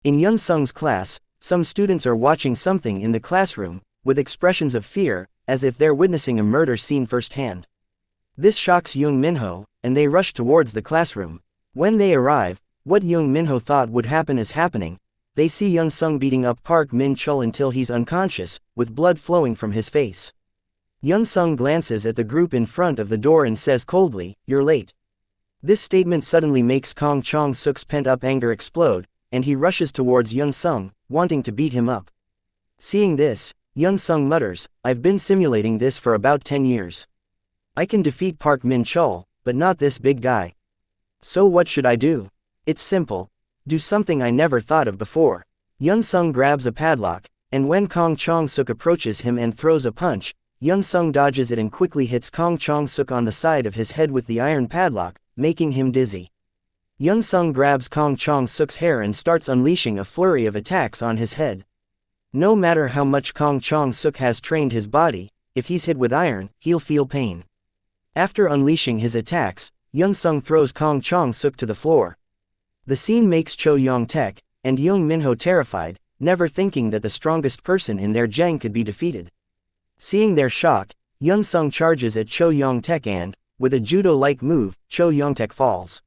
In Young Sung's class, some students are watching something in the classroom, with expressions of fear, as if they're witnessing a murder scene firsthand. This shocks Young Minho, and they rush towards the classroom. When they arrive, what Young Minho thought would happen is happening. They see Young Sung beating up Park Min-chul until he's unconscious, with blood flowing from his face. Young Sung glances at the group in front of the door and says coldly, "You're late." This statement suddenly makes Kang Chong-suk's pent-up anger explode, and he rushes towards Young Sung, wanting to beat him up. Seeing this, Young Sung mutters, "I've been simulating this for about 10 years. I can defeat Park Min-chul, but not this big guy. So what should I do? It's simple. Do something I never thought of before." Young Sung grabs a padlock, and when Kang Chong-suk approaches him and throws a punch, Young Sung dodges it and quickly hits Kang Chong-suk on the side of his head with the iron padlock, making him dizzy. Young Sung grabs Kang Chong-suk's hair and starts unleashing a flurry of attacks on his head. No matter how much Kang Chong-suk has trained his body, if he's hit with iron, he'll feel pain. After unleashing his attacks, Young Sung throws Kang Chong-suk to the floor. The scene makes Cho Yong-taek and Young Minho terrified, never thinking that the strongest person in their gang could be defeated. Seeing their shock, Young Sung charges at Cho Yong-taek and, with a judo-like move, Cho Yong-taek falls.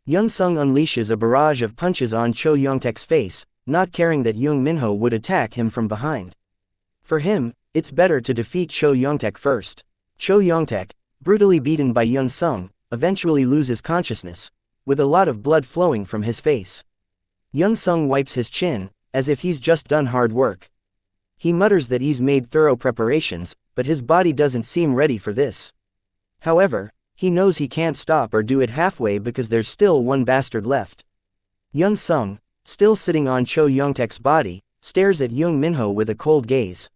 Young Sung unleashes a barrage of punches on Cho Yong-taek's face, not caring that Young Minho would attack him from behind. For him, it's better to defeat Cho Yong-taek first. Cho Yong-taek, brutally beaten by Young Sung, eventually loses consciousness, with a lot of blood flowing from his face. Young Sung wipes his chin, as if he's just done hard work. He mutters that he's made thorough preparations, but his body doesn't seem ready for this. However, he knows he can't stop or do it halfway because there's still one bastard left. Young Sung, still sitting on Cho Yong-taek's body, stares at Young Minho with a cold gaze.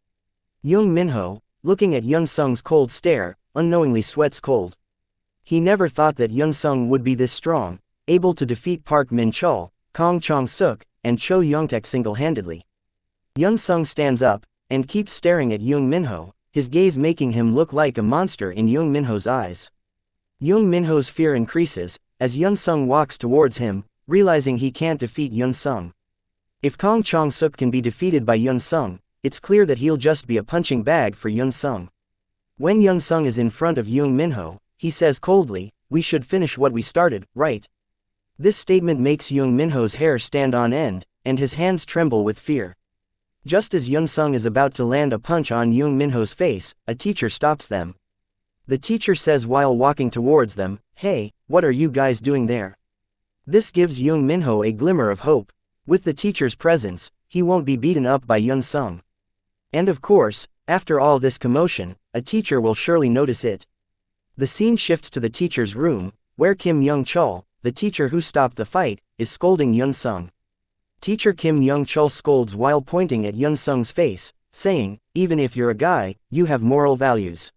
Young Minho, looking at Young Sung's cold stare, unknowingly sweats cold. He never thought that Young Sung would be this strong, able to defeat Park Min-chul, Kang Chong-suk, and Cho Yong-taek single-handedly. Young Sung stands up, and keeps staring at Young Minho, his gaze making him look like a monster in Young Minho's eyes. Young Minho's fear increases, as Young Sung walks towards him, realizing he can't defeat Young Sung. If Kang Chong-suk can be defeated by Young Sung, it's clear that he'll just be a punching bag for Young Sung. When Young Sung is in front of Young Minho, he says coldly, "We should finish what we started, right?" This statement makes Young Minho's hair stand on end, and his hands tremble with fear. Just as Young Sung is about to land a punch on Young Minho's face, a teacher stops them. The teacher says while walking towards them, "Hey, what are you guys doing there?" This gives Young Minho a glimmer of hope. With the teacher's presence, he won't be beaten up by Young Sung. And of course, after all this commotion, a teacher will surely notice it. The scene shifts to the teacher's room, where Kim Young-chul, the teacher who stopped the fight, is scolding Young Sung. Teacher Kim Young-chul scolds while pointing at Young Sung's face, saying, "Even if you're a guy, you have moral values.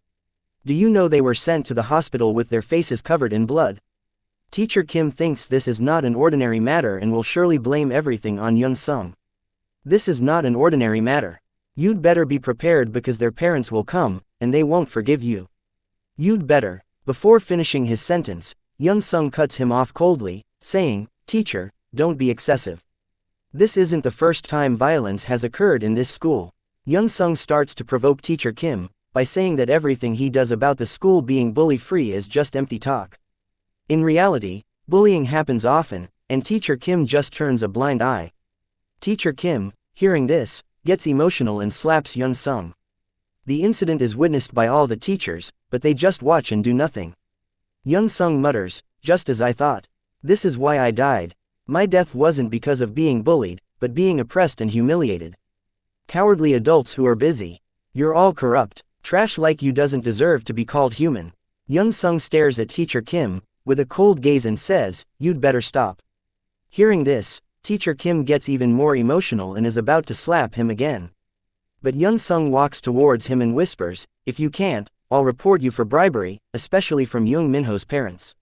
Do you know they were sent to the hospital with their faces covered in blood?" Teacher Kim thinks this is not an ordinary matter and will surely blame everything on Young Sung. This is not an ordinary matter. You'd better be prepared because their parents will come, and they won't forgive you. You'd better. Before finishing his sentence, Young Sung cuts him off coldly, saying, "Teacher, don't be excessive. This isn't the first time violence has occurred in this school." Young Sung starts to provoke Teacher Kim, by saying that everything he does about the school being bully-free is just empty talk. In reality, bullying happens often, and Teacher Kim just turns a blind eye. Teacher Kim, hearing this, gets emotional and slaps Young Sung. The incident is witnessed by all the teachers, but they just watch and do nothing. Young Sung mutters, "Just as I thought. This is why I died. My death wasn't because of being bullied, but being oppressed and humiliated. Cowardly adults who are busy. You're all corrupt. Trash like you doesn't deserve to be called human." Young Sung stares at Teacher Kim, with a cold gaze and says, "You'd better stop." Hearing this, Teacher Kim gets even more emotional and is about to slap him again. But Young Sung walks towards him and whispers, "If you can't, I'll report you for bribery, especially from Young Minho's parents.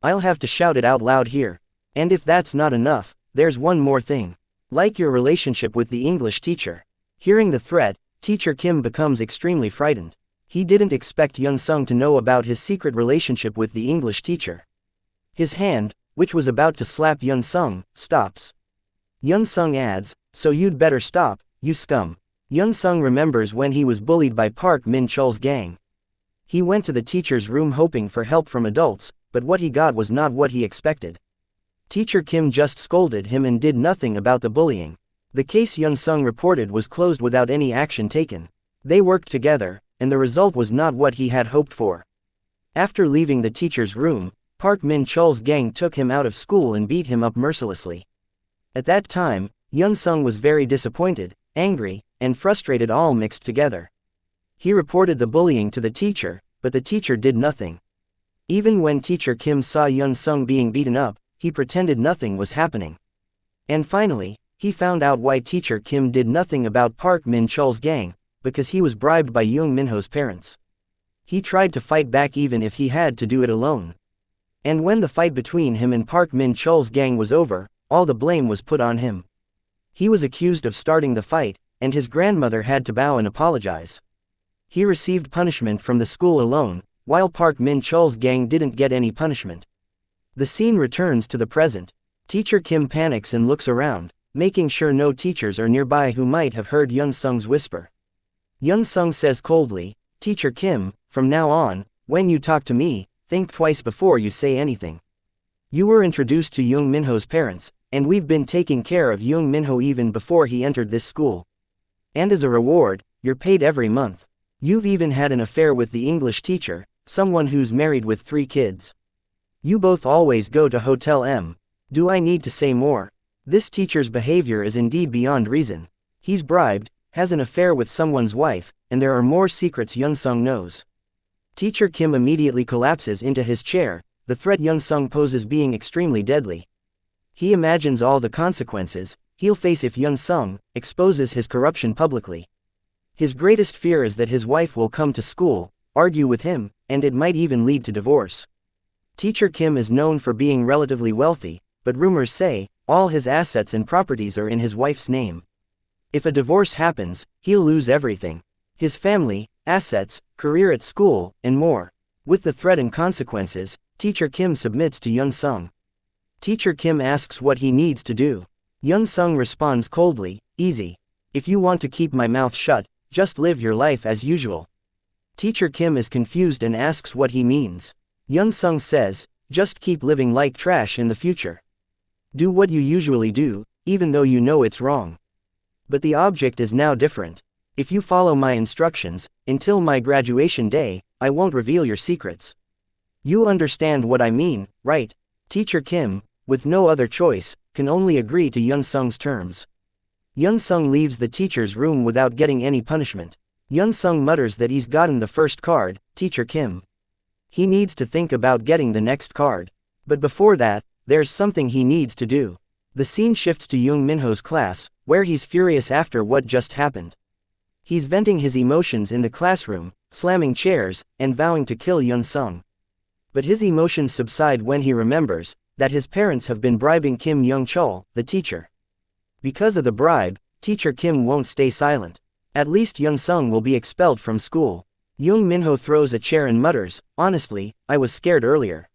I'll have to shout it out loud here. And if that's not enough, there's one more thing. Like your relationship with the English teacher." Hearing the threat, Teacher Kim becomes extremely frightened. He didn't expect Young Sung to know about his secret relationship with the English teacher. His hand, which was about to slap Young Sung, stops. Young Sung adds, "So you'd better stop, you scum." Young Sung remembers when he was bullied by Park Min-cheol's gang. He went to the teacher's room hoping for help from adults, but what he got was not what he expected. Teacher Kim just scolded him and did nothing about the bullying. The case Young Sung reported was closed without any action taken. They worked together, and the result was not what he had hoped for. After leaving the teacher's room, Park Min-cheol's gang took him out of school and beat him up mercilessly. At that time, Young Sung was very disappointed, angry, and frustrated, all mixed together. He reported the bullying to the teacher, but the teacher did nothing. Even when Teacher Kim saw Young Sung being beaten up, he pretended nothing was happening. And finally, he found out why Teacher Kim did nothing about Park Min-cheol's gang, because he was bribed by Young Minho's parents. He tried to fight back even if he had to do it alone. And when the fight between him and Park Min-cheol's gang was over, all the blame was put on him. He was accused of starting the fight, and his grandmother had to bow and apologize. He received punishment from the school alone, while Park Min-cheol's gang didn't get any punishment. The scene returns to the present. Teacher Kim panics and looks around, making sure no teachers are nearby who might have heard Young Sung's whisper. Young Sung says coldly, "Teacher Kim, from now on, when you talk to me, think twice before you say anything. You were introduced to Young Minho's parents, and we've been taking care of Young Minho even before he entered this school. And as a reward, you're paid every month. You've even had an affair with the English teacher, someone who's married with 3 kids. You both always go to Hotel M. Do I need to say more? This teacher's behavior is indeed beyond reason. He's bribed, has an affair with someone's wife, and there are more secrets Young Sung knows." Teacher Kim immediately collapses into his chair, the threat Young Sung poses being extremely deadly. He imagines all the consequences he'll face if Young Sung exposes his corruption publicly. His greatest fear is that his wife will come to school, argue with him, and it might even lead to divorce. Teacher Kim is known for being relatively wealthy, but rumors say all his assets and properties are in his wife's name. If a divorce happens, he'll lose everything: his family, assets, career at school, and more. With the threat and consequences, Teacher Kim submits to Young Sung. Teacher Kim asks what he needs to do. Young Sung responds coldly, "Easy. If you want to keep my mouth shut, just live your life as usual." Teacher Kim is confused and asks what he means. Young Sung says, "Just keep living like trash in the future. Do what you usually do, even though you know it's wrong. But the object is now different. If you follow my instructions, until my graduation day, I won't reveal your secrets. You understand what I mean, right?" Teacher Kim, with no other choice, can only agree to Young Sung's terms. Young Sung leaves the teacher's room without getting any punishment. Young Sung mutters that he's gotten the first card, Teacher Kim. He needs to think about getting the next card. But before that, there's something he needs to do. The scene shifts to Young Minho's class, where he's furious after what just happened. He's venting his emotions in the classroom, slamming chairs, and vowing to kill Young Sung. But his emotions subside when he remembers that his parents have been bribing Kim Young-chol, the teacher. Because of the bribe, Teacher Kim won't stay silent. At least Young Sung will be expelled from school. Young Minho throws a chair and mutters, "Honestly, I was scared earlier.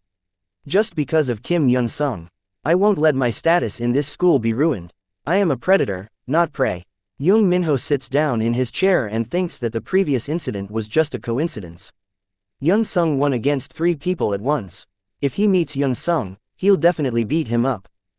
Just because of Kim Young Sung. I won't let my status in this school be ruined. I am a predator, not prey." Young Minho sits down in his chair and thinks that the previous incident was just a coincidence. Young Sung won against 3 people at once. If he meets Young Sung, he'll definitely beat him up.